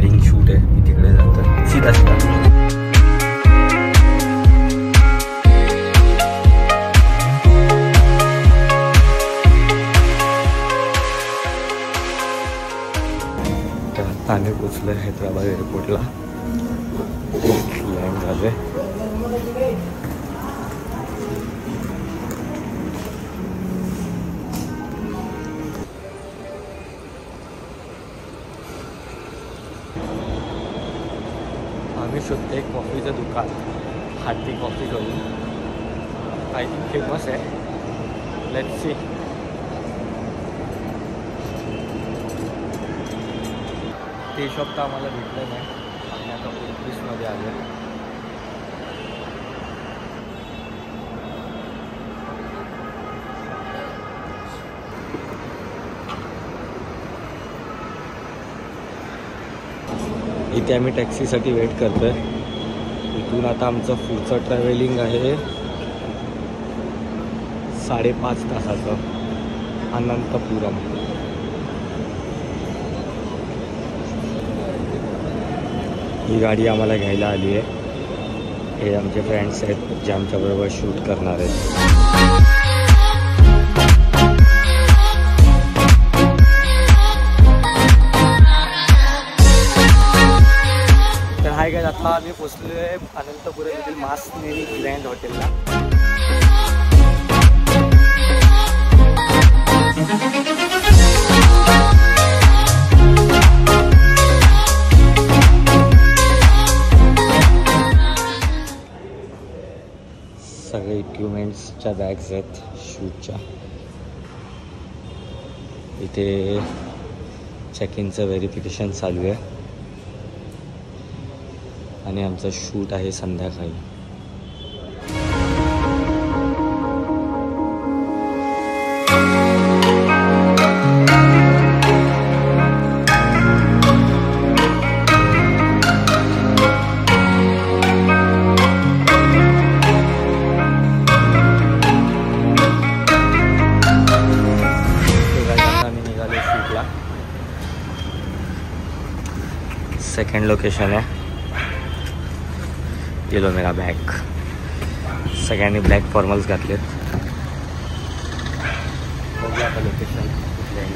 Wedding shoot आहे, मी तिकडे जातो सीधा सीधा. आम्ही पोचलो हैदराबाद एअरपोर्टला, लँड झालोय. आम्ही शोधतो एक कॉफीचं दुकान, हाती कॉफी करून. आय थिंक फेमस आहे. Let's see. ते शॉप तर आम्हाला भेटलं नाही. आम्ही आता 29मध्ये आलो. इथे आम्ही टॅक्सीसाठी वेट करतोय. इथून आता आमचं पुढचं ट्रॅव्हलिंग आहे 5.5 तासाचं, अनंतपुरम. ही गाडी आम्हाला घ्यायला आली आहे. हे आमचे फ्रेंड्स आहेत जे आमच्याबरोबर शूट करणार आहेत. तर हाय गाइस, आता आम्ही पोचलो आहे अनंतपुरम येथील मासनेरी ग्रँड हॉटेलला. सगळे इक्विपमेंट्सच्या बॅग्स आहेत शूटच्या. इथे चेक इनचं व्हेरिफिकेशन चालू आहे आणि आमचं शूट आहे संध्याकाळी. सेकंड लोकेशन है, ये लो मेरा बॅग. सगळ्यांनी ब्लॅक फॉर्मल्स घातलेत. बघूया आता लोकेशन कुठले आहे.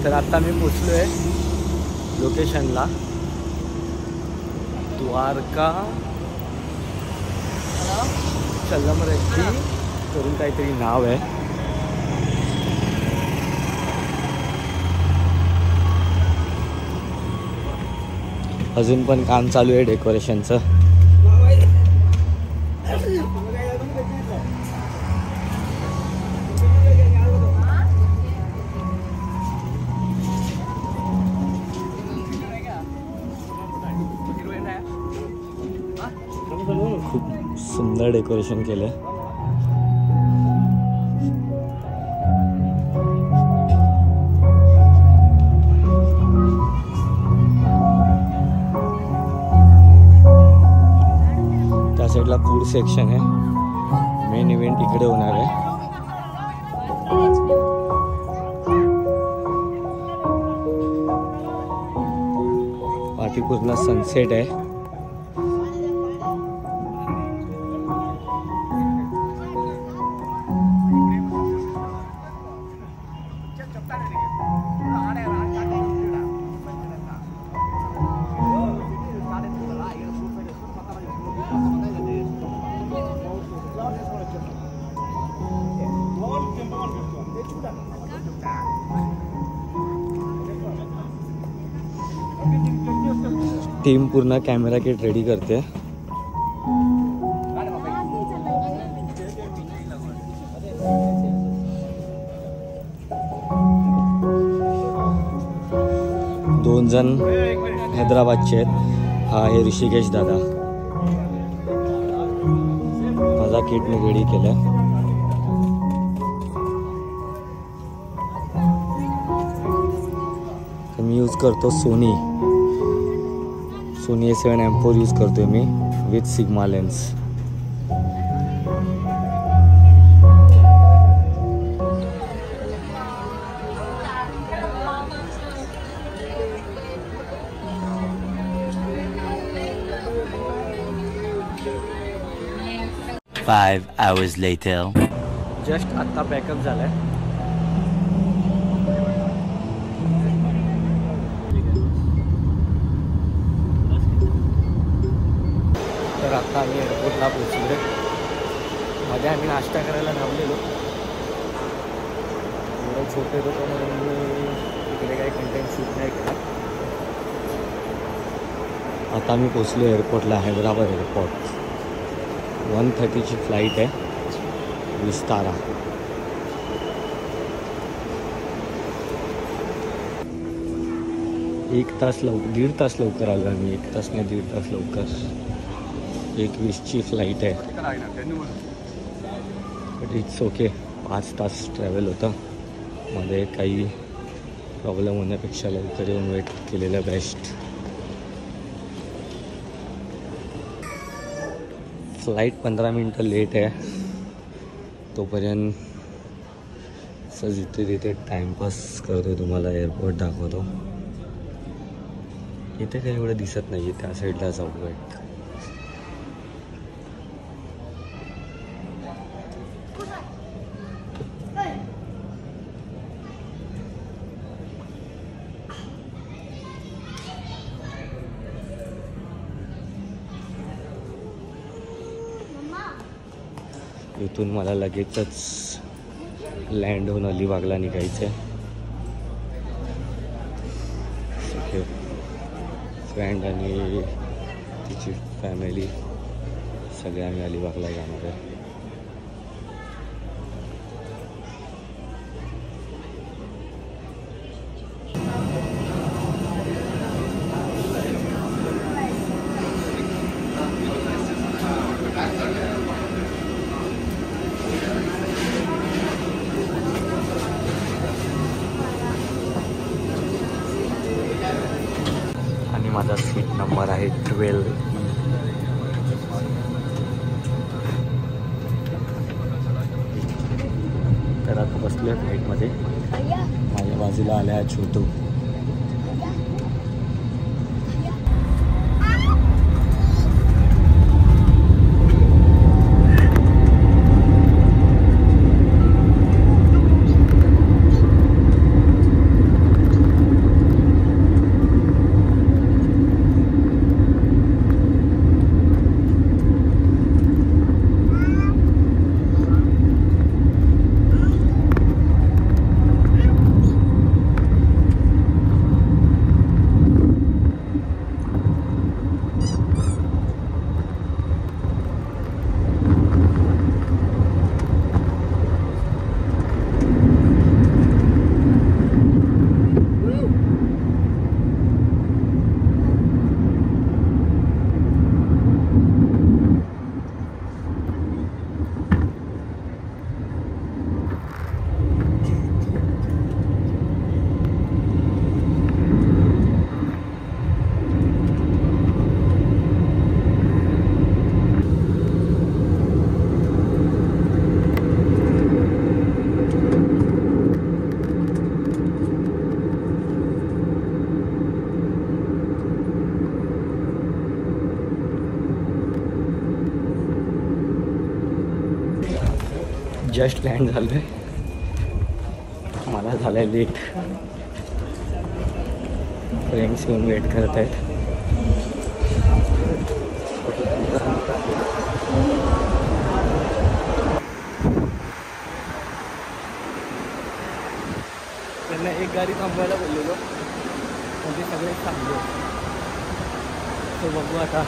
तर आता मी पोचलो आहे लोकेशनला. द्वारका चल्लमरेड्डी करून काहीतरी नाव आहे. अजून पण काम चालू आहे डेकोरेशनचं. खूप सुंदर डेकोरेशन केलंय. साइडला फूड सेक्शन आहे. मेन इव्हेंट इकडे होणार आहे. पाठी पूर्ण सनसेट आहे. टीम पूर्ण कॅमेरा किट रेडी करते. दोन जण हैदराबादचे आहेत. हा आहे ऋषिकेश दादा. माझा किट मी रेडी केलं. मी यूज करतो सोनी A7M4 यूज करतोय me with sigma lens. 5 hours later. Just आत्ता पॅकअप झालाय. तर आता आम्ही एअरपोर्टला पोहोचलो. मध्ये आम्ही नाश्ता करायला थांबलेलो. एवढं छोटे होतो म्हणून मी तिकडे काही कंटेंट शूट नाही केला. आता मी पोचलो एअरपोर्टला, हैदराबाद एअरपोर्ट. 1:30ची फ्लाईट आहे विस्तारा. दीड तास लवकर आलो आम्ही. 1 तास नाही, 1.5 तास लवकर. 1:20ची फ्लाईट आहे. But it's okay. 5 Tas travel होतं. मध्ये काही प्रॉब्लेम होण्यापेक्षा लवकर येऊन वेट केलेलं बेस्ट. फ्लाईट 15 मिनटं लेट आहे. तोपर्यंत असं जिथे तिथे टाईमपास करतो. तुम्हाला एअरपोर्ट दाखवतो. इथे काही एवढं दिसत नाही आहे. त्या साईडला जाऊ. इथून मला लगेचच लँड होऊन अलिबागला निघायचं आहे. फ्रेंड आणि तिची फॅमिली सगळे आम्ही अलिबागला जाणार आहे. माझा सीट नंबर आहे 12. तर आता बसलो आहे फ्लाईटमध्ये. माझ्या बाजूला आल्या छोटू. जस्ट लँड झालं आहे. मला झालं आहे लेट. फ्रेंड्स येऊन वेट करत आहेत. त्यांना एक गाडी थांबवायला बोललेलो म्हणजे सगळे थांबले. तो बघू आता.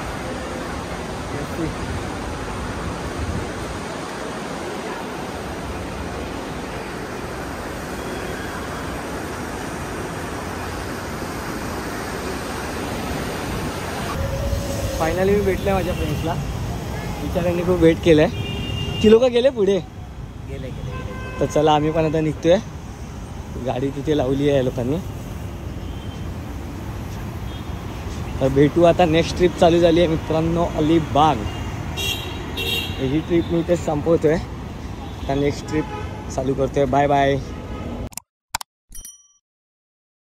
फायनली मी भेटले माझ्या फ्रेंड्सला. बिचाऱ्यांनी खूप वेट केलं आहे. ती लोक गेले पुढे. गेले. तर चला आम्ही पण आता निघतोय. गाडी तिथे लावली आहे लोकांनी. तर भेटू आता. नेक्स्ट ट्रिप चालू झाली आहे मित्रांनो, अलिबाग. ही ट्रिप मी इथेच संपवतोय. आता नेक्स्ट ट्रिप चालू करतोय. Bye bye.